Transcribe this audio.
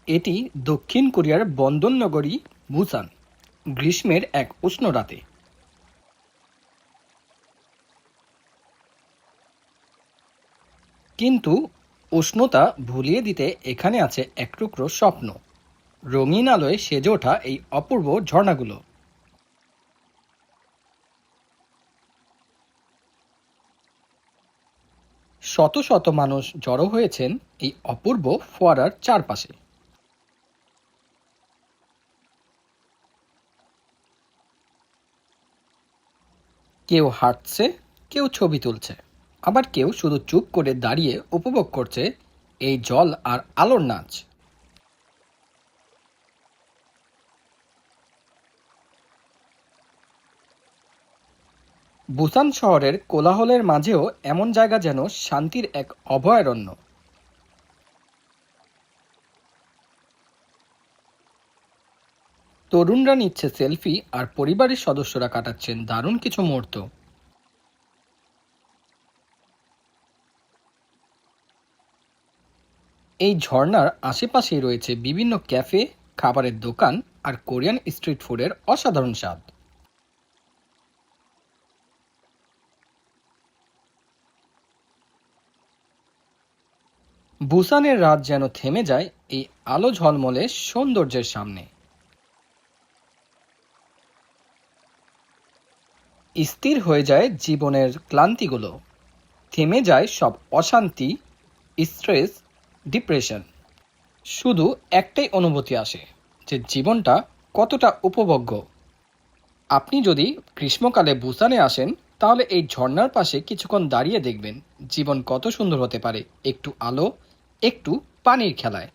এটি দক্ষিণ কোরিয়ার বন্দর নগরী বুসান। গ্রীষ্মের এক উষ্ণ রাতে কিন্তু উষ্ণতা ভুলিয়ে দিতে এখানে আছে এক টুকরো স্বপ্ন, রঙিন আলোয় সেজে ওঠা এই অপূর্ব ঝর্ণাগুলো। শত শত মানুষ জড়ো হয়েছেন এই অপূর্ব ফোয়ারার চারপাশে। কেউ হাঁটছে, কেউ ছবি তুলছে, আবার কেউ শুধু চুপ করে দাঁড়িয়ে উপভোগ করছে এই জল আর আলোর নাচ। বুসান শহরের কোলাহলের মাঝেও এমন জায়গা যেন শান্তির এক অভয়ারণ্য। তরুণরা নিচ্ছে সেলফি আর পরিবারের সদস্যরা কাটাচ্ছেন দারুণ কিছু মুহূর্ত। এই ঝর্ণার আশেপাশেই রয়েছে বিভিন্ন ক্যাফে, খাবারের দোকান আর কোরিয়ান স্ট্রিট ফুডের অসাধারণ স্বাদ। বুসানের রাত যেন থেমে যায় এই আলো ঝলমলে সৌন্দর্যের সামনে। স্থির হয়ে যায় জীবনের ক্লান্তিগুলো, থেমে যায় সব অশান্তি, স্ট্রেস, ডিপ্রেশন। শুধু একটাই অনুভূতি আসে, যে জীবনটা কতটা উপভোগ্য। আপনি যদি গ্রীষ্মকালে বুসানে আসেন, তাহলে এই ঝর্ণার পাশে কিছুক্ষণ দাঁড়িয়ে দেখবেন জীবন কত সুন্দর হতে পারে একটু আলো, একটু পানির খেলায়।